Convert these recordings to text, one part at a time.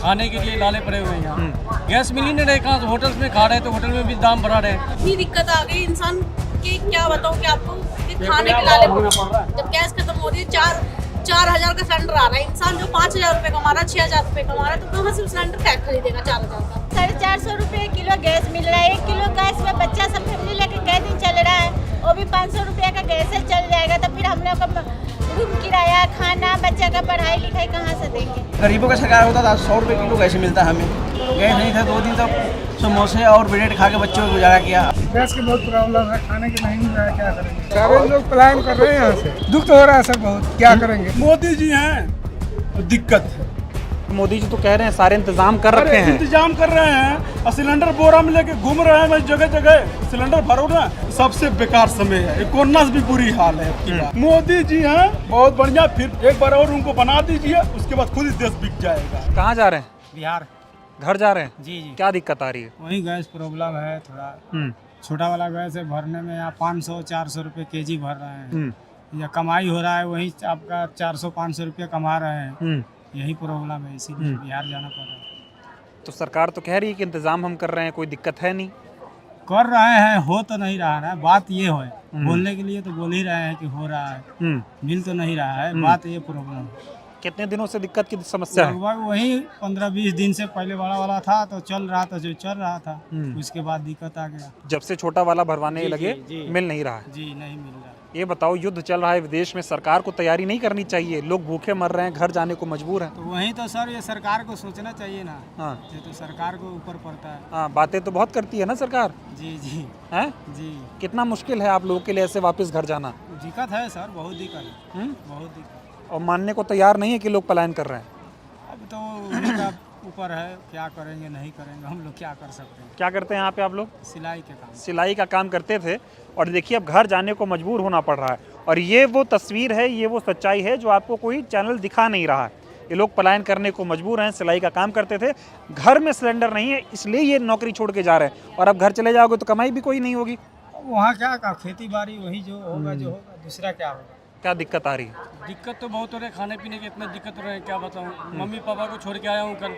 खाने के लिए लाले पड़े हुए हैं यहाँ। गैस मिल ही नहीं रहे, कहाँ होटल्स में खा रहे हैं तो होटल में भी दाम बढ़ा रहे हैं। इतनी दिक्कत आ गई इंसान की, क्या बताऊँ कि आपको कि खाने के लाले जब गैस खत्म हो रही है, 4,000 का सिलेंडर आ रहा है। इंसान जो 5,000 रुपए कमा रहा है, 6,000 रुपए कमा रहा है, तो कहाँ से सिलेंडर क्या खरीदेगा 4,000 का। 450 रुपए किलो गैस मिल रहा है। 1 किलो गैस में बच्चा सब फैमिली लेके कै दिन चल रहा है, वो भी 500 रुपया का गैस से चल जाएगा। तो फिर हम लोग का रूम किराया, खाना, बच्चा का पढ़ाई लिखाई कहाँ से देंगे। गरीबों का सरकार होता था 100 रुपये किलो गैस मिलता हमें। गैस नहीं था 2 दिन तक समोसे और ब्रेड खा के बच्चों को गुजारा किया। गैस की बहुत प्रॉब्लम है, खाने की नहीं मिल रहा है, क्या करेंगे। सारे लोग पलायन कर रहे हैं यहाँ से, दुख तो हो रहा है सर बहुत, क्या करेंगे। मोदी जी हैं तो दिक्कत है। मोदी जी तो कह रहे हैं सारे इंतजाम कर रखे हैं। इंतजाम कर रहे हैं और सिलेंडर बोरा में लेके घूम रहे हैं, मैं जगह जगह सिलेंडर भरो ना। सबसे बेकार समय है, कोरोना से भी बुरी हाल है। मोदी जी हैं बहुत बढ़िया, फिर एक बार और उनको बना दीजिए, उसके बाद खुद ही देश बिक जाएगा। कहाँ जा रहे हैं? बिहार। घर जा रहे हैं? जी जी। क्या दिक्कत आ रही है? वही गैस प्रॉब्लम है थोड़ा। छोटा वाला गैस है, भरने में यहाँ 500-400 रुपये केजी भर रहे हैं। या कमाई हो रहा है वही आपका 400-500 रुपये कमा रहे हैं। यही प्रॉब्लम है, इसीलिए बिहार जाना पड़ रहा है। तो सरकार तो कह रही है कि इंतजाम हम कर रहे हैं, कोई दिक्कत है नहीं। कर रहे हैं, हो तो नहीं रहा है। बात ये है, बोलने के लिए तो बोल ही रहे हैं कि हो रहा है, मिल तो नहीं रहा है। बात ये प्रॉब्लम है। कितने दिनों से दिक्कत की समस्या है? लगभग वही 15-20 दिन से पहले बड़ा वाला था तो चल रहा था, जो चल रहा था। उसके बाद दिक्कत आ गया। जब से छोटा वाला भरवाने जी, लगे जी। मिल नहीं रहा है। जी नहीं मिल रहा। ये बताओ, युद्ध चल रहा है विदेश में, सरकार को तैयारी नहीं करनी चाहिए? लोग भूखे मर रहे हैं, घर जाने को मजबूर हैं। तो वही तो सर, ये सरकार को सोचना चाहिए ना। हाँ। ये तो सरकार को ऊपर पड़ता है। हाँ, बातें तो बहुत करती है ना सरकार। जी जी हैं? जी। कितना मुश्किल है आप लोगों के लिए ऐसे वापस घर जाना? दिक्कत है सर, बहुत दिक्कत है। बहुत दिक्कत। और मानने को तैयार नहीं है कि लोग पलायन कर रहे हैं। अब तो उन्हीं का ऊपर है, क्या करेंगे नहीं करेंगे, हम लोग क्या कर सकते हैं। क्या करते हैं यहाँ पे आप लोग? सिलाई के काम। सिलाई का काम करते थे और देखिए अब घर जाने को मजबूर होना पड़ रहा है। और ये वो तस्वीर है, ये वो सच्चाई है जो आपको कोई चैनल दिखा नहीं रहा है। ये लोग पलायन करने को मजबूर हैं। सिलाई का काम करते थे, घर में सिलेंडर नहीं है, इसलिए ये नौकरी छोड़ के जा रहे हैं। और अब घर चले जाओगे तो कमाई भी कोई नहीं होगी। वहाँ क्या का खेती बाड़ी वही जो होगा, जो होगा, दूसरा क्या होगा। क्या दिक्कत आ रही है? दिक्कत तो बहुत हो रही है, खाने पीने की इतना दिक्कत हो रही है, क्या बताऊँ। मम्मी पापा को छोड़ के आया हूँ कल,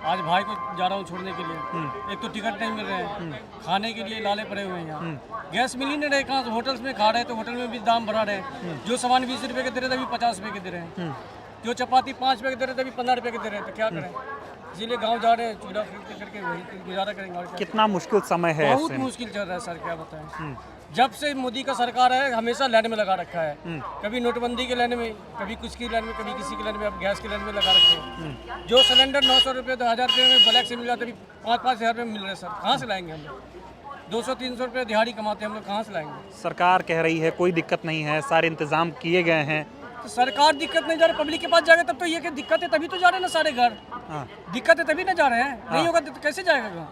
आज भाई को जा रहा हूँ छोड़ने के लिए। एक तो टिकट नहीं मिल रहे हैं, खाने के लिए लाले पड़े हुए हैं यहाँ। गैस मिल ही नहीं रहे, कहाँ होटल्स में खा रहे हैं तो होटल में भी दाम बढ़ा रहे हैं। जो सामान 20 रुपये के दे रहे थे अभी 50 रुपये के दे रहे हैं। जो चपाती 5 रुपये के दे रहे थे अभी 15 रुपये के दे रहे हैं। तो क्या करें, इसीलिए गाँव जा रहे हैं, चूल्हा खरीद करके वही गुजारा करेंगे। और कितना मुश्किल समय है, बहुत मुश्किल चल रहा है सर, क्या बताएं। जब से मोदी का सरकार है हमेशा लाइन में लगा रखा है। कभी नोटबंदी के लाइन में, कभी कुछ की लाइन में, कभी किसी की लाइन में, अब गैस की लाइन में लगा रखे हैं। जो सिलेंडर 900 रुपये 1000 रुपये में ब्लैक से मिल रहा था, अभी 5-5 हज़ार रुपये मिल रहे हैं सर। कहाँ से लाएंगे हम लोग? 200-300 रुपये दिहाड़ी कमाते हैं हम लोग, कहाँ से लाएंगे। सरकार कह रही है कोई दिक्कत नहीं है, सारे इंतजाम किए गए हैं। तो सरकार दिक्कत नहीं जा रही, पब्लिक के पास जाएगा तब तो ये कि दिक्कत है तभी तो जा रहे हैं ना सारे घर। दिक्कत है तभी ना जा रहे हैं, नहीं होगा तो कैसे जाएगा घर।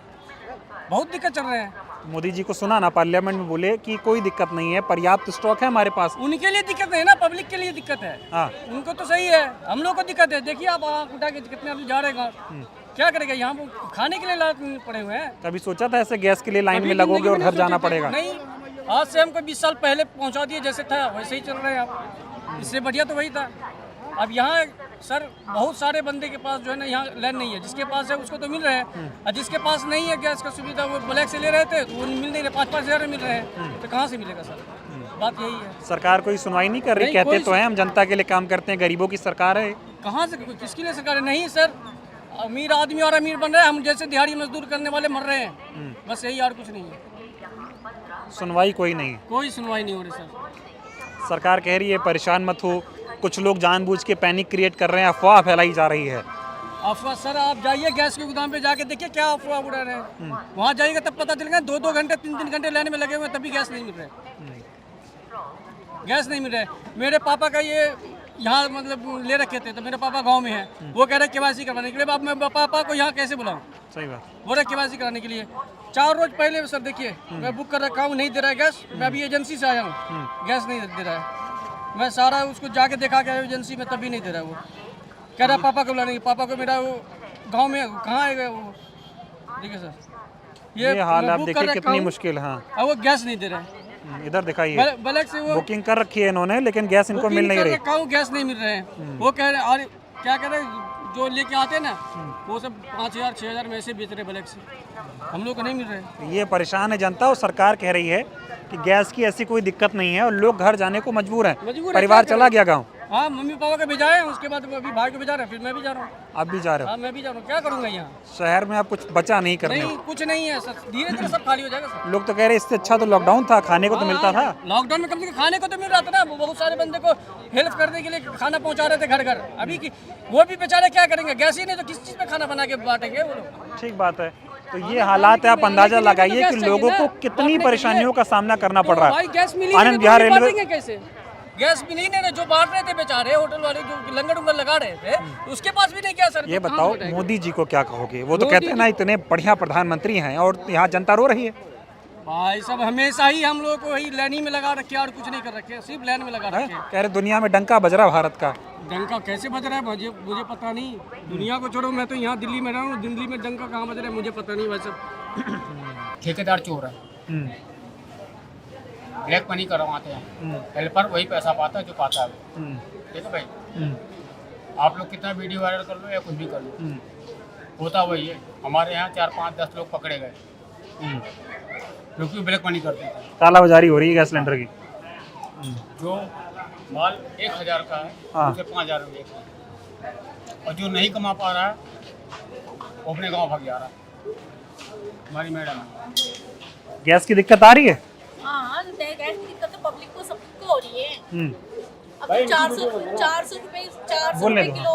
बहुत दिक्कत चल रहे हैं। मोदी जी को सुना ना, पार्लियामेंट में बोले कि कोई दिक्कत नहीं है, पर्याप्त स्टॉक है हमारे पास। उनके लिए दिक्कत नहीं है ना, पब्लिक के लिए दिक्कत है। हाँ। उनको तो सही है, हम लोग को दिक्कत है। देखिए आप आँख उठा के कितने आदमी जा रहे हैं, क्या करेगा। यहाँ पर खाने के लिए लात पड़े हुए हैं। कभी सोचा था ऐसे गैस के लिए लाइन में लगोगे और घर जाना पड़ेगा? नहीं, आज से हमको 20 साल पहले पहुँचा दिए, जैसे था वैसे ही चल रहे हैं आप। इससे बढ़िया तो वही था। अब यहाँ सर बहुत सारे बंदे के पास जो है ना यहाँ लाइन नहीं है, जिसके पास है उसको तो मिल रहे हैं, और जिसके पास नहीं है गैस का सुविधा, वो ब्लैक से ले रहे थे तो वो मिल नहीं रहे, 5-5 हज़ार मिल रहे हैं। तो कहाँ से मिलेगा सर, बात यही है। सरकार कोई सुनवाई नहीं कर रही? कहते तो हैं हम जनता के लिए काम करते हैं, गरीबों की सरकार है। कहाँ से, किसके लिए सरकार है? नहीं सर, अमीर आदमी और अमीर बन रहे हैं, हम जैसे दिहाड़ी मजदूर करने वाले मर रहे हैं, बस यही और कुछ नहीं है। सुनवाई कोई नहीं, कोई सुनवाई नहीं हो रही सर। सरकार कह रही है परेशान मत हो। कुछ लोग जानबूझ के पैनिक क्रिएट कर रहे हैं, अफवाह फैलाई जा रही है। अफवाह सर, आप जाइए गैस के गोदाम पे जाके देखिए क्या अफवाह उड़ा रहे हैं। वहाँ जाइएगा तब पता चलेगा, 2-2 घंटे 3-3 घंटे लाइन में लगे हुए तभी गैस नहीं मिल रहे। गैस नहीं मिल रहे। मेरे पापा का ये यहाँ मतलब ले रखे थे, तो मेरे पापा गांव में है, वो कह रहे केवाईसी करवाने के लिए। अब मैं पापा को यहाँ कैसे बुलाऊँ? सही बात। बोल रहे केवाईसी कराने के लिए। 4 रोज पहले सर देखिए मैं बुक कर रखा हूँ, नहीं दे रहा है गैस। मैं अभी एजेंसी से आया हूँ, गैस नहीं दे रहा है। मैं सारा उसको जाके देखा के एजेंसी में, तभी नहीं दे रहा है। वो कह रहा पापा को बुलाने, पापा को मेरा वो गांव में कहाँ है वो। देखिए सर ये हाल आप देखिए कितनी मुश्किल। हाँ, अब वो गैस नहीं दे रहा है। इधर दिखाइए, ब्लैक से वो बुकिंग कर रखी है इन्होंने, लेकिन गैस इनको मिल नहीं रही। गैस नहीं मिल रहे हैं। वो कह रहे और क्या कह रहे जो लेके आते हैं ना वो सब 5,000 6,000 में ऐसे बेच रहे ब्लैक से, हम लोग को नहीं मिल रहे। ये परेशान है जनता और सरकार कह रही है कि गैस की ऐसी कोई दिक्कत नहीं है और लोग घर जाने को मजबूर हैं। परिवार चला गया गाँव? हाँ, मम्मी पापा का भेजा है, उसके बाद अभी भाई को भेजा रहे, फिर मैं भी जा रहा हूँ। आप भी जा रहे हो? हाँ, मैं भी जा रहा हूँ, क्या करूँगा यहाँ शहर में आप कुछ बचा नहीं करने? नहीं, कुछ नहीं है सर, धीरे धीरे सब खाली हो जाएगा सर। लोग तो कह रहे इससे अच्छा तो लॉकडाउन था, खाने को तो मिलता था। लॉकडाउन में कम से कम खाने को तो मिल रहा था ना, बहुत सारे बंदे को हेल्प करने के लिए खाना पहुँचा रहे थे घर घर। अभी वो भी बेचारे क्या करेंगे, गैस ही नहीं तो किस चीज़ पे खाना बना के बांटेंगे वो लोग। ठीक बात है। तो ये हालात है, आप अंदाजा लगाइए कि लोगों को कितनी परेशानियों का सामना करना पड़ रहा है। गैस मिली आनंद विहार रेलवे कैसे गैस भी नहीं दे रहे, जो बांट रहे थे बेचारे होटल वाले जो लंगर उंगर लगा रहे थे, उसके पास भी नहीं क्या सर। ये बताओ मोदी जी को क्या कहोगे? वो तो कहते हैं ना इतने बढ़िया प्रधानमंत्री हैं और यहाँ जनता रो रही है। भाई सब हमेशा ही हम लोग को वही लाइन में लगा रखे और कुछ नहीं कर रखे, सिर्फ लाइन में लगा रखे। कह रहे दुनिया में डंका बज रहा भारत का। डंका कैसे बज रहा है मुझे पता नहीं, दुनिया को छोड़ो, मैं तो यहाँ दिल्ली में रहा हूँ, दिल्ली में डंका कहाँ बज रहा है मुझे पता नहीं। वैसे ठेकेदार चोर है, ब्लैक मनी करवाते हैं, हेल्पर वही पैसा पाता है जो पाता है। देखो भाई, आप लोग कितना वीडियो वायरल कर लो या कुछ भी कर लो, होता वही है। हमारे यहाँ 4 5 10 लोग पकड़े गए क्योंकि ब्लैक मनी करते थे। कालाबाजारी हो रही है गैस सिलेंडर की। जो माल 1,000 का है उसे 5,000 रुपये का, और जो नहीं कमा पा रहा है वो अपने गाँव भाग जा रहा है। हमारी मैडम गैस की दिक्कत आ रही है? हाँ, गैस की दिक्कत तो पब्लिक को सबको हो रही है। अब 400 रुपए किलो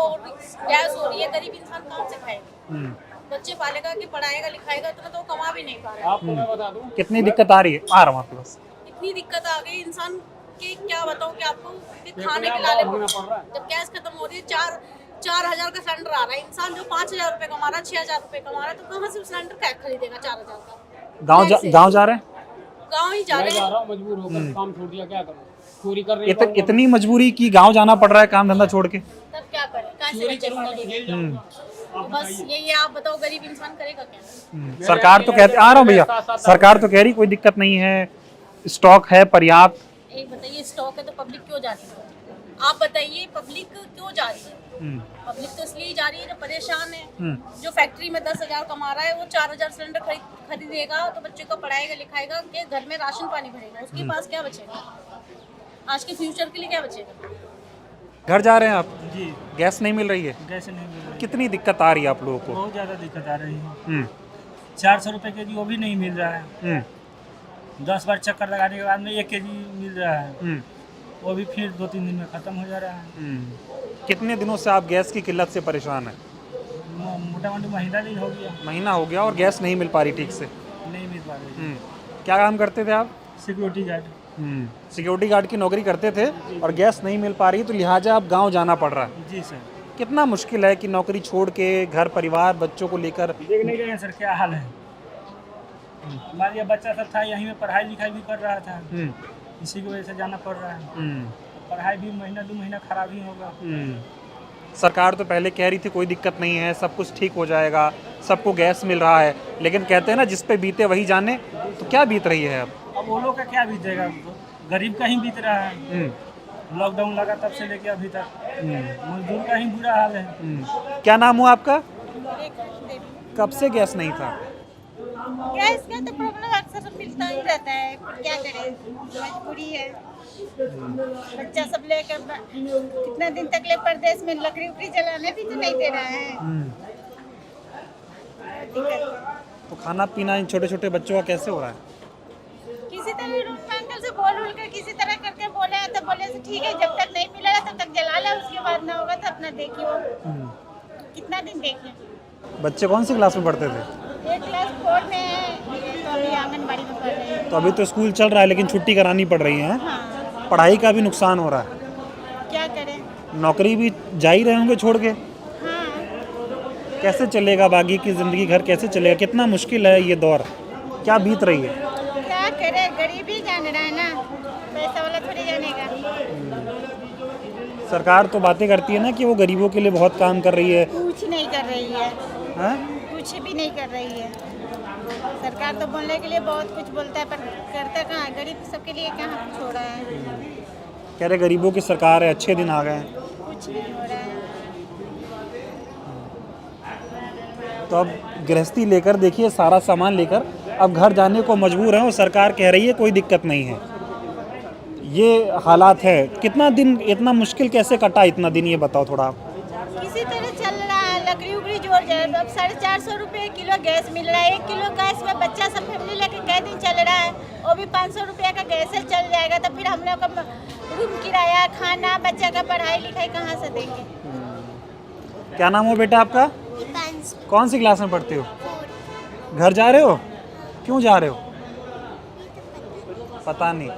गैस हो रही है, गरीब इंसान कहाँ से खाएगा? बच्चे पालेगा कि पढ़ाएगा लिखाएगा उतना तो कमा भी नहीं पा रहा है। आपको मैं बता दूं कितनी दिक्कत आ रही है? आ रहा हूँ आपके पास। इतनी दिक्कत आ गई इंसान की, क्या बताऊँ कि आपको कि खाने के लाले जब गैस खत्म हो रही है, 4,000 का सिलेंडर आ रहा है, इंसान जो 5,000 रुपए कमा रहा है, 6,000 रुपए कमा रहा है, तो कहाँ से सिलेंडर क्या खरीदेगा 4,000 का? गाँव जा रहे हैं? गाँव ही जा रहे हैं। मजबूर होकर काम छोड़ दिया, क्या करूँ? चोरी कर रही है। इतनी मजबूरी की गाँव जाना पड़ रहा है काम धंधा छोड़ के? तब क्या करें, कैसे बच्चे पढ़ेंगे? बस यही आप बताओ, गरीब इंसान करेगा क्या? सरकार तो कहती, आ रहा हूँ भैया, सरकार तो कह रही कोई दिक्कत नहीं है, स्टॉक है पर्याप्त। एक बताइए, स्टॉक है तो पब्लिक क्यों जाती है? आप बताइए, पब्लिक क्यों जा रही है? पब्लिक तो इसलिए जा रही है जो परेशान है। जो फैक्ट्री में 10,000 कमा रहा है वो 4,000 सिलेंडर खरीदेगा तो बच्चे को पढ़ाएगा लिखाएगा, के घर में राशन पानी भरेगा, उसके पास क्या बचेगा? आज के फ्यूचर के लिए क्या बचेगा? घर जा रहे हैं आप? जी, गैस नहीं मिल रही है? गैस नहीं मिल रही, कितनी दिक्कत आ रही है आप लोगों को? बहुत ज़्यादा दिक्कत आ रही है। 400 रुपये के जी वो भी नहीं मिल रहा है। 10 बार चक्कर लगाने के बाद में 1 kg मिल रहा है, वो भी फिर 2-3 दिन में ख़त्म हो जा रहा है। कितने दिनों से आप गैस की किल्लत से परेशान हैं? मोटा मोटी महीना दिन हो गया। महीना हो गया और गैस नहीं मिल पा रही ठीक से? नहीं मिल पा रही। क्या काम करते थे आप? Security guard. सिक्योरिटी गार्ड की नौकरी करते थे और गैस नहीं मिल पा रही तो लिहाजा अब गांव जाना पड़ रहा है। जी सर। कितना मुश्किल है कि नौकरी छोड़ के घर परिवार बच्चों को लेकर? देख नहीं रहे हैं सर क्या हाल है। हमारे बच्चा सब था यहीं में, पढ़ाई लिखाई भी कर रहा था, इसी की वजह से जाना पड़ रहा है। पढ़ाई भी महीना 2 महीना खराब ही होगा। सरकार तो पहले कह रही थी कोई दिक्कत नहीं है, सब कुछ ठीक हो जाएगा, सबको गैस मिल रहा है, लेकिन कहते हैं ना जिस पे बीते वही जाने। तो क्या बीत रही है अब वो लोग का क्या बीतेगा? गरीब का ही बीत रहा है। लॉकडाउन लगा तब से लेके अभी तक मजदूर का ही बुरा हाल है। क्या नाम हुआ आपका? कब से गैस नहीं था? गैस का तो प्रॉब्लम अक्सर मिलता ही रहता है, क्या करें, मजबूरी है। बच्चा सब लेकर कितना दिन तक ले परदेश में लकड़ी उकड़ी जलाने भी तो नहीं दे रहा है। तो खाना पीना इन छोटे छोटे बच्चों का कैसे हो रहा है? किसी तरह रूम अंकल से बोल कर किसी तरह करके बोले तो बोले से ठीक है, जब तक नहीं मिलेगा तब तक जला लो, उसके बाद ना होगा तो अपना देखियो। कितना दिन देखें? बच्चे कौन सी क्लास में पढ़ते थे? एक क्लास 4 में है, तो अभी आंगनबाड़ी में पढ़ रहे हैं। तो अभी तो स्कूल चल रहा है लेकिन छुट्टी करानी पड़ रही है। हाँ। पढ़ाई का भी नुकसान हो रहा है। क्या करें? नौकरी भी जा ही रहे होंगे छोड़ के। हाँ। कैसे चलेगा बाकी की ज़िंदगी, घर कैसे चलेगा? कितना मुश्किल है ये दौर, क्या बीत रही है? क्या करे, गरीबी जान रहा है ना, पैसा वाला थोड़ी जानेगा। सरकार तो बातें करती है ना कि वो गरीबों के लिए बहुत काम कर रही है। कुछ नहीं कर रही है। हाँ? कुछ भी नहीं कर रही है। सरकार तो बोलने के लिए बहुत कुछ बोलता है पर करता कहाँ? गरीब सबके लिए कहाँ कुछ हो रहा है? कह रहे गरीबों की सरकार है, अच्छे दिन आ गए हैं। कुछ नहीं हो रहा है। तो अब गृहस्थी लेकर देखिए सारा सामान लेकर अब घर जाने को मजबूर हैं और सरकार कह रही है कोई दिक्कत नहीं है। ये हालात है। कितना दिन इतना मुश्किल कैसे कटा इतना दिन, ये बताओ थोड़ा आप। किसी तरह चल रहा है, लकड़ी उकड़ी जोड़ जाए। अब 450 रुपये किलो गैस मिल रहा है। 1 किलो गैस में बच्चा सब फैमिली लेके कै दिन चल रहा है, वो भी 500 रुपये का गैस से चल जाएगा। तो फिर हम लोग का रूम किराया, खाना, बच्चा का पढ़ाई लिखाई कहाँ से देंगे। क्या नाम हो बेटा आपका? कौन सी क्लास में पढ़ते हो? घर जा रहे हो? क्यों जा रहे हो? पता नहीं।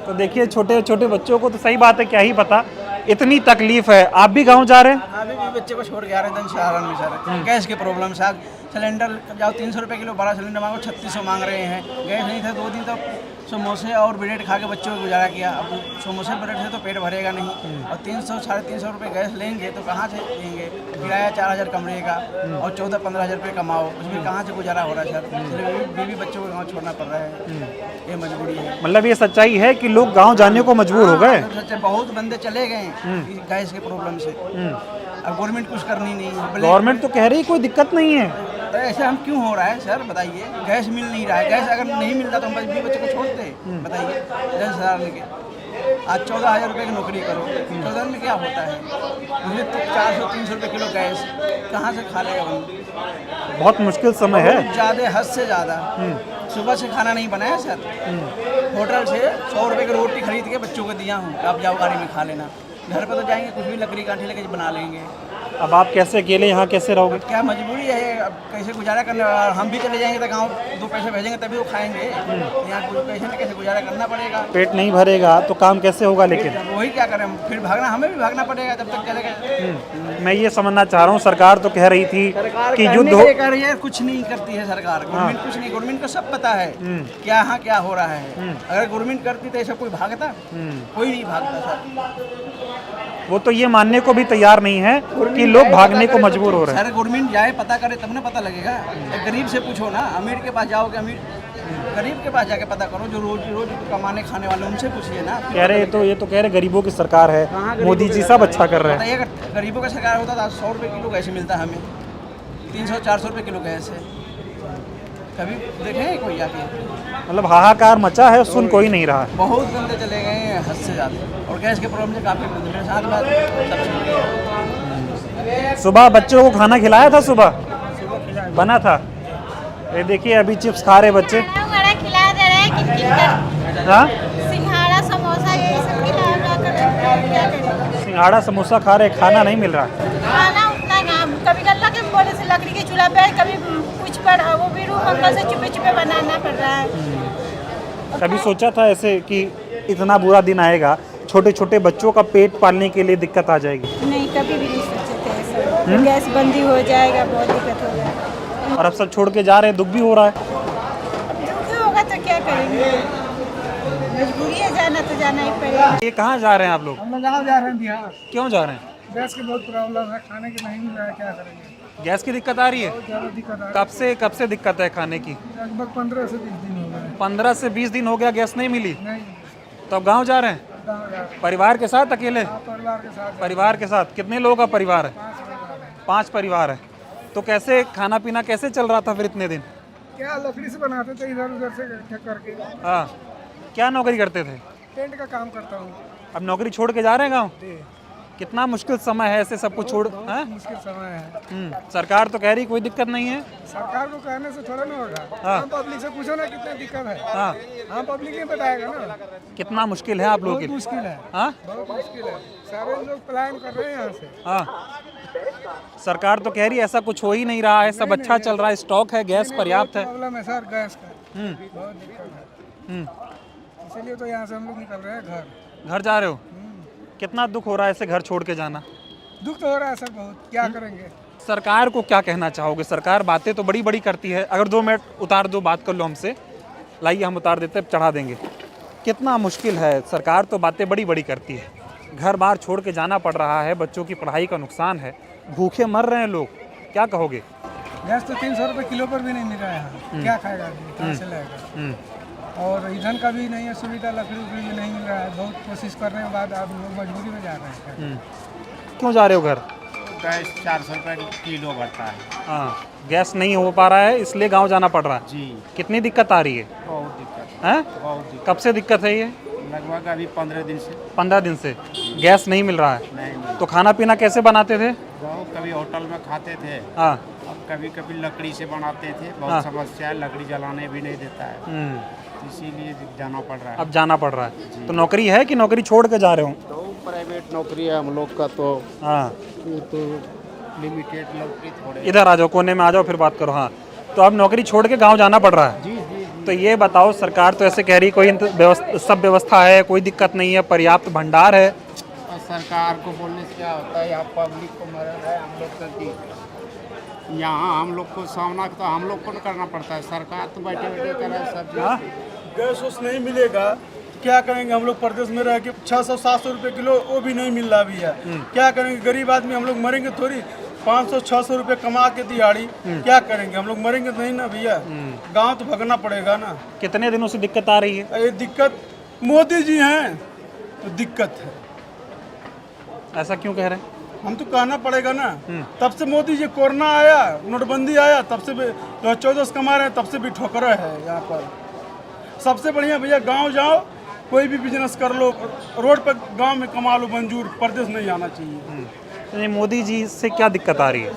तो देखिए छोटे छोटे बच्चों को तो सही बात है, क्या ही पता, इतनी तकलीफ है। आप भी गांव जा रहे हैं? अभी भी बच्चे को छोड़ के आ रहे हैं सहारन में सर। गैस की प्रॉब्लम से सिलेंडर जाओ 300 रुपये किलो, बड़ा सिलेंडर मांगो 3600 मांग रहे हैं। गैस नहीं था 2 दिन तो समोसे और ब्रेड खा के बच्चों को गुजारा किया। अब समोसे ब्रेड से तो पेट भरेगा नहीं, और 300-350 रुपये गैस लेंगे तो कहाँ से लेंगे। किराया 4000 कमरे का और 14-15 रुपये कमाओ, उसमें कहाँ से गुजारा हो रहा है सर। इसलिए बीवी बच्चों को गाँव छोड़ना पड़ रहा है, ये मजबूरी है। मतलब ये सच्चाई है कि लोग गांव जाने को मजबूर हो गए। बहुत बंदे चले गए गैस के प्रॉब्लम से। अब गवर्नमेंट कुछ करनी नहीं है। गवर्नमेंट तो कह रही कोई दिक्कत नहीं है, तो ऐसे हम क्यों हो रहा है सर बताइए। गैस मिल नहीं रहा है, गैस अगर नहीं मिलता तो हम बच्चे को छोड़ते बताइए। 10,000 के आज 14,000 रुपये की नौकरी करो, 14 में क्या होता है। मुझे तो 400-300 रुपये किलो गैस कहाँ से खा लेगा हम। बहुत मुश्किल समय है। ज़्यादा हद से ज़्यादा। सुबह से खाना नहीं बनाया सर, होटल से 100 रुपये की रोटी खरीद के बच्चों को दिया हूँ, आप जाओ गाड़ी में खा लेना। घर पर तो जाएंगे कुछ भी लकड़ी काठी लेके बना लेंगे। अब आप कैसे अकेले यहाँ कैसे रहोगे? क्या मजबूरी है, अब कैसे गुजारा करने। हम भी चले जाएंगे तो गाँव 2 पैसे भेजेंगे तभी वो खाएंगे। यहाँ कुछ पैसे में कैसे गुजारा करना पड़ेगा। पेट नहीं भरेगा तो काम कैसे होगा। लेकिन वही क्या करें, फिर भागना, हमें भी भागना पड़ेगा जब तक चलेगा। मैं ये समझना चाह रहा हूँ, सरकार तो कह रही थी कि युद्ध हो, कर रही है, कुछ नहीं करती है सरकार। गवर्नमेंट कुछ नहीं, गवर्नमेंट को सब पता है क्या यहाँ क्या हो रहा है। अगर गवर्नमेंट करती तो ऐसा कोई भागता, कोई नहीं भागता सर। वो तो ये मानने को भी तैयार नहीं है कि लोग भागने को मजबूर हो रहे हैं। सर गवर्नमेंट जाए पता करे तब ना पता लगेगा। गरीब से पूछो ना, अमीर के पास जाओगे, अमीर गरीब के पास जाके पता करो, जो रोज कमाने खाने वाले उनसे पूछिए ना। कह रहे तो ये तो कह रहे गरीबों की सरकार है, मोदी जी सब अच्छा कर रहे हैं। बताइए गरीबों का सरकार होता था 100 रुपये किलो गैस मिलता हमें, 300-400 रुपये किलो गैस है। कभी देखे हैं कोई आके? मतलब हाहाकार मचा है, सुन कोई नहीं रहा। बहुत बंदे चले गए हैं हद से ज़्यादा, और गैस के प्रॉब्लम से काफ़ी बंदे मेरे साथ बात सब। सुबह बच्चों को खाना खिलाया था, सुबह बना था। ये देखिए अभी चिप्स खा रहे बच्चे। खिला दे रहे हैं। हाँ, सिंघाड़ा समोसा ये सब खिला। सिंघाड़ा समोसा खा रहे, खाना नहीं मिल रहा। खाना उतना काम, कभी गल्ला के बोले से लकड़ी के चूल्हा पे, कभी कुछ पर वो भी रूम अंकल से चुपे चुपे बनाना पड़ रहा है। कभी सोचा था ऐसे कि इतना बुरा दिन आएगा, छोटे छोटे बच्चों का पेट पालने के लिए दिक्कत आ जाएगी? नहीं, कभी भी नहीं सोचे थे ऐसा। गैस बंदी हो जाएगा, बहुत दिक्कत हो जाएगा। और अब सब छोड़ के जा रहे हैं, दुख भी हो रहा है। दुख होगा तो क्या करेंगे, मजबूरी है, जाना तो जाना ही पड़ेगा। ये कहाँ जा रहे हैं आप लोग? हम लोग गाँव जा रहे हैं, बिहार। क्यों जा रहे हैं? गैस की बहुत प्रॉब्लम है, खाने की नहीं मिल रहा है, क्या करेंगे। गैस की दिक्कत आ रही है? ज़्यादा दिक्कत आ कब से दिक्कत है खाने की? लगभग 15 से 20 दिन हो गए। 15 से 20 दिन हो गया गैस नहीं मिली। नहीं, तो अब गाँव जा रहे हैं गाँव जा रहे हैं। परिवार के साथ? अकेले? परिवार के साथ। परिवार के साथ। कितने लोगों का परिवार है? 5 परिवार है। तो कैसे खाना पीना कैसे चल रहा था फिर इतने दिन? क्या लकड़ी से बनाते थे, इधर उधर से ठेक करके। हाँ, क्या नौकरी करते थे? टेंट का काम करता हूँ। अब नौकरी छोड़ के जा रहे हैं गाँव? कितना मुश्किल समय है ऐसे सब कुछ छोड़। हाँ, मुश्किल समय है। सरकार तो कह रही कोई दिक्कत नहीं है। सरकार को कहने से थोड़ा ना होगा। हाँ। हम पब्लिक से पूछो ना कितना दिक्कत है। हाँ, हम पब्लिक ही बताएगा ना कितना मुश्किल है आप लोगों के बहुत लिए। मुश्किल है। हाँ, बहुत मुश्किल है। सारे लोग पलायन कर रहे हैं यहाँ से। हाँ, सरकार तो कह रही है ऐसा कुछ हो ही नहीं रहा है, सब अच्छा चल रहा है, स्टॉक है, गैस पर्याप्त है। प्रॉब्लम है सर गैस का, बहुत दिक्कत है। इसीलिए तो यहाँ से हम लोग निकल रहे हैं घर जा रहे हो? कितना दुख हो रहा है ऐसे घर छोड़ के जाना? दुख तो हो रहा है सर बहुत, क्या करेंगे। सरकार को क्या कहना चाहोगे? सरकार बातें तो बड़ी बड़ी करती है। अगर 2 मिनट उतार दो, बात कर लो हमसे। लाइए हम उतार देते, चढ़ा देंगे। कितना मुश्किल है, सरकार तो बातें बड़ी बड़ी करती है, घर बार छोड़ के जाना पड़ रहा है, बच्चों की पढ़ाई का नुकसान है, भूखे मर रहे हैं लोग, क्या कहोगे? गैस तो 300 रुपये किलो पर भी नहीं मिल रहा है यहाँ, क्या खाएगा आदमी, कहाँ से लाएगा। और ईंधन का भी नहीं है सुविधा, लकड़ी उकड़ी भी नहीं मिल रहा है। बहुत कोशिश करने के बाद आप लोग मजबूरी में जा रहे हैं। क्यों जा रहे हो घर? गैस 400 रुपये किलो भरता है। हाँ, गैस नहीं हो पा रहा है इसलिए गांव जाना पड़ रहा है। जी, कितनी दिक्कत आ रही है? बहुत दिक्कत हैं? बहुत दिक्कत। कब से दिक्कत है ये? लगभग अभी 15 दिन से 15 दिन से गैस नहीं मिल रहा है। नहीं। तो खाना पीना कैसे बनाते थे? गाँव कभी होटल में खाते थे, हाँ। अब कभी कभी लकड़ी से बनाते थे। बहुत हाँ। समस्या है, लकड़ी जलाने भी नहीं देता है, इसीलिए जाना पड़ रहा है। अब जाना पड़ रहा है। तो नौकरी है कि नौकरी छोड़ के जा रहे हो? तो प्राइवेट नौकरी है हम लोग का, तो हाँ, ये तो लिमिटेड नौकरी थोड़े। इधर आ जाओ, कोने में आ जाओ, फिर बात करो। हाँ, तो अब नौकरी छोड़ के गांव जाना पड़ रहा है। जी जी जी। तो ये बताओ, सरकार तो ऐसे कह रही कोई सब व्यवस्था है, कोई दिक्कत नहीं है, पर्याप्त भंडार है। और सरकार को बोलने से क्या होता है, यहाँ पब्लिक को मरल है हम लोग का। यहाँ हम लोग को सामना तो हम लोग को करना पड़ता है, सरकार तो बैठे बैठे कर रहा है सब चीज़। गैस उस नहीं मिलेगा क्या करेंगे हम लोग? प्रदेश में रह के 600-700 रुपये किलो वो भी नहीं मिल रहा भैया। क्या करेंगे? गरीब आदमी हम लोग मरेंगे थोड़ी। 500-600 रुपये कमा के दिहाड़ी क्या करेंगे? हम लोग मरेंगे नहीं ना भैया। गांव तो भगना पड़ेगा ना। कितने दिनों से दिक्कत आ रही है? ये दिक्कत मोदी जी हैं तो दिक्कत है। ऐसा क्यों कह रहे हैं? हम तो कहना पड़ेगा ना। तब से मोदी जी कोरोना आया, नोटबंदी आया, तब से 2014 से कमा रहे हैं, तब से भी ठोकरा है यहाँ पर। सबसे बढ़िया भैया गांव जाओ, कोई भी बिजनेस कर लो, रोड पर गांव में कमा लो, मंजूर। प्रदेश नहीं आना चाहिए। तो ये मोदी जी से क्या दिक्कत आ रही है?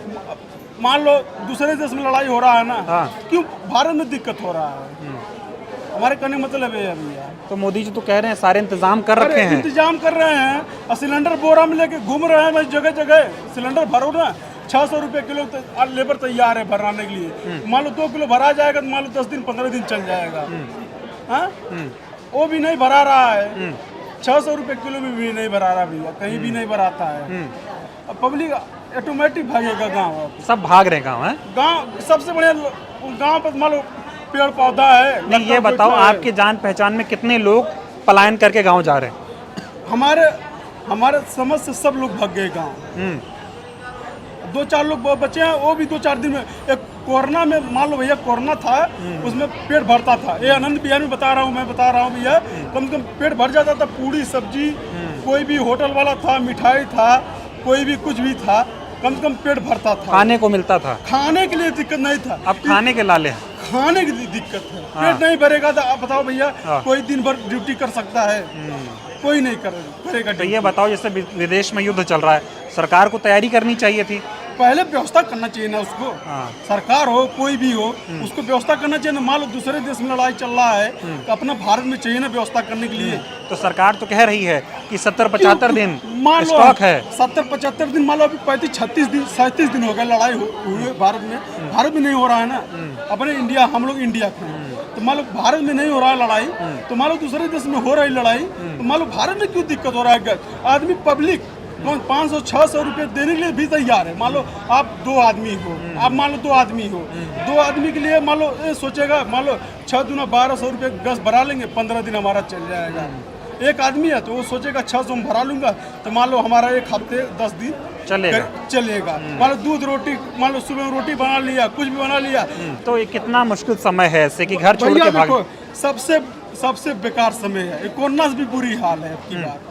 मान लो दूसरे देश में लड़ाई हो रहा है ना, हाँ। क्यों भारत में दिक्कत हो रहा है? हमारे कहने का मतलब है भैया। तो मोदी जी तो कह रहे हैं सारे इंतजाम कर रखे अरे हैं। इंतजाम कर रहे हैं और सिलेंडर बोरा में लेके घूम रहे हैं। मैं जगह जगह सिलेंडर भरो ना, 600 रुपये किलो लेबर तैयार है भराने के लिए। मान लो 2 किलो भरा जाएगा तो मान लो 10 दिन 15 दिन चल जाएगा। हाँ, वो भी नहीं भरा रहा है। 600 रुपये किलो में भी नहीं भरा रहा भैया, कहीं भी नहीं भराता है। अब पब्लिक ऑटोमेटिक भागेगा गाँव। सब भाग रहे गाँव है। गाँव सबसे बढ़िया गाँव पर मान लो पेड़ पौधा है। नहीं, ये बताओ आपके जान पहचान में कितने लोग पलायन करके गांव जा रहे हैं? हमारे समझ से सब लोग भाग गए गाँव। 2-4 लोग बचे हैं, वो भी 2-4 दिन में। एक कोरोना में मान लो भैया, कोरोना था उसमें पेट भरता था। ये आनंद बिहार में बता रहा हूँ, मैं बता रहा हूँ भैया, कम से कम पेट भर जाता था। पूरी सब्जी, कोई भी होटल वाला था, मिठाई था, कोई भी कुछ भी था, कम से कम पेट भरता था, खाने को मिलता था। खाने के लिए दिक्कत नहीं था। अब खाने के लाले हैं। खाने की दिक्कत है। पेट नहीं भरेगा तो आप बताओ भैया, कोई दिन भर ड्यूटी कर सकता है? कोई नहीं करेगा। तो ये बताओ, जैसे विदेश में युद्ध चल रहा है, सरकार को तैयारी करनी चाहिए थी। पहले व्यवस्था करना चाहिए ना उसको। सरकार हो कोई भी हो, उसको व्यवस्था करना चाहिए ना। मान लो दूसरे देश में लड़ाई चल रहा है तो अपना भारत में चाहिए ना व्यवस्था करने के लिए। तो सरकार तो कह रही है कि 70-75 दिन मान लो स्टॉक है। 70-75 दिन, मान लो अभी 35-36 दिन 37 दिन हो गए लड़ाई हुए भारत में। भारत में नहीं हो रहा है ना। अपने इंडिया, हम लोग इंडिया के, तो मान लो भारत में नहीं हो रहा है लड़ाई, तो मान लो दूसरे देश में हो रही लड़ाई, तो मान लो भारत में क्यों दिक्कत हो रहा है? आदमी पब्लिक 500-600 रुपये देने के लिए भी तैयार है। मान लो आप 2 आदमी हो, आप मान लो 2 आदमी हो, 2 आदमी के लिए मान लो ये सोचेगा, मान लो 6 दूना 1200 रुपये गैस भरा लेंगे, 15 दिन हमारा चल जाएगा। एक आदमी है तो वो सोचेगा 600 में भरा लूंगा, तो मान लो हमारा 1 हफ्ते 10 दिन चलेगा। मान लो दूध रोटी, मान लो सुबह में रोटी बना लिया, कुछ भी बना लिया। तो ये कितना मुश्किल समय है ऐसे कि घर छोड़ के भाग। सबसे बेकार समय है। कोरोना से भी बुरी हाल है आपकी बात।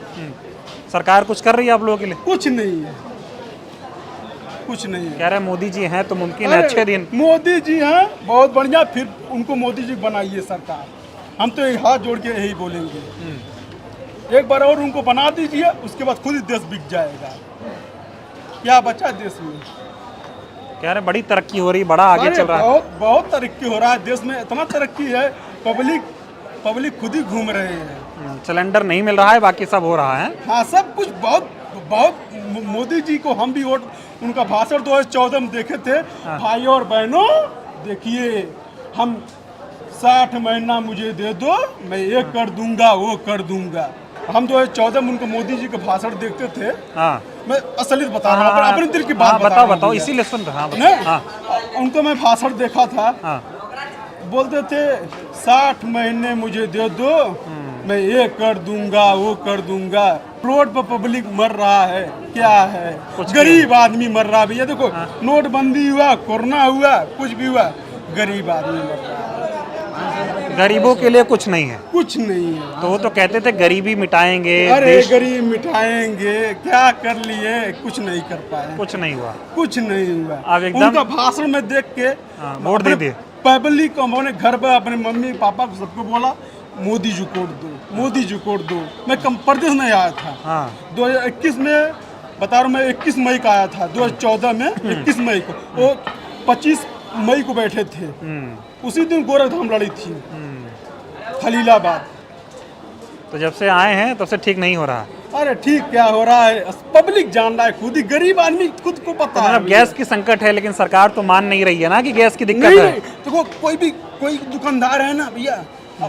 सरकार कुछ कर रही है आप लोगों के लिए? कुछ नहीं है, कुछ नहीं है। कह रहे मोदी जी हैं तो मुमकिन है अच्छे दिन। मोदी जी हैं बहुत बढ़िया, फिर उनको मोदी जी बनाइए सरकार। हम तो यही हाथ जोड़ के यही बोलेंगे, एक बार और उनको बना दीजिए, उसके बाद खुद ही देश बिक जाएगा। क्या बचा देश में? कह रहे बड़ी तरक्की हो रही, बड़ा आगे चल रहा है। बहुत तरक्की हो रहा है देश में, इतना तरक्की है, पब्लिक खुद ही घूम रहे हैं। सिलेंडर नहीं मिल रहा है, बाकी सब हो रहा है। हाँ, सब कुछ बहुत मोदी जी को हम भी वोट, उनका भाषण 2014 में देखे थे। भाई और बहनों देखिए, हम 60 महीना मुझे दे दो, मैं ये कर दूंगा, वो कर दूंगा। हम 2014 में उनको मोदी जी के भाषण देखते थे। हाँ, मैं असलियत बता रहा हूँ, अपने दिल की बात बताओ, इसीलिए सुन रहा हूँ। उनको मैं भाषण देखा था। बोलते थे 60 महीने मुझे दे दो, मैं ये कर दूंगा, वो कर दूंगा। रोड पर पब्लिक मर रहा है, क्या है, गरीब आदमी मर रहा है भैया। देखो, नोटबंदी हुआ, कोरोना हुआ, कुछ भी हुआ, गरीब आदमी मर रहा है। गरीबों के लिए कुछ नहीं है। कुछ नहीं है। तो वो तो कहते थे गरीबी मिटाएंगे, अरे देश गरीब मिटाएंगे, क्या कर लिए, कुछ नहीं कर पाए, कुछ नहीं हुआ। कुछ नहीं हुआ। आप एकदम- उनका भाषण में देख के हाँ, वोट दे दिए। पब्लिक को मैंने घर पर अपने मम्मी पापा को सबको बोला मोदी जी कोट दो, मोदी जी कोट दो। मैं कम प्रदेश नहीं आया था। हाँ 2021 में बता रहा हूँ, मैं 21 मई का आया था। 2014 में 21 मई को वो 25 मई को बैठे थे। उसी दिन गोरखधाम लड़ी थी खलीलाबाद। तो जब से आए हैं तब से ठीक नहीं हो रहा। अरे ठीक क्या हो रहा है, पब्लिक जान रहा है, खुद ही गरीब आदमी खुद को पता है। मतलब गैस की संकट है, लेकिन सरकार तो मान नहीं रही है ना कि गैस की दिक्कत नहीं, है। देखो कोई दुकानदार है ना भैया,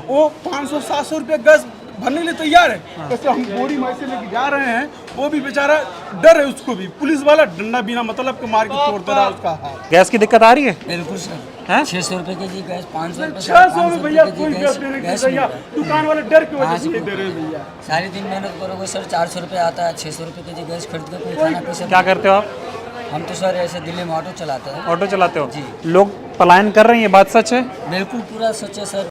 वो 500-700 रुपये गैस भरने के लिए तैयार है। जैसे हम बोरी में से लेके जा रहे हैं, वो भी बेचारा डर है, उसको भी पुलिस वाला डंडा बिना मतलब के मार के तोड़ दे रहा है उसका हाथ। गैस की दिक्कत आ रही है? बिल्कुल सर। हैं? 600 रुपए के जी गैस, 500 रुपए 600 में भैया कोई गैस देने की गैस भैया, दुकान वाले डर की वजह हाँ, से नहीं दे रहे भैया। सारे दिन मेहनत करोगे सर, 400 रुपए आता है, 600 रुपए के जी गैस खरीद के कोई खाना कैसे? क्या करते हो आप? हम तो सर ऐसे दिल्ली में ऑटो चलाते हैं। ऑटो चलाते हो? जी। लोग पलायन कर रहे हैं, ये बात सच है? बिल्कुल पूरा सच है सर।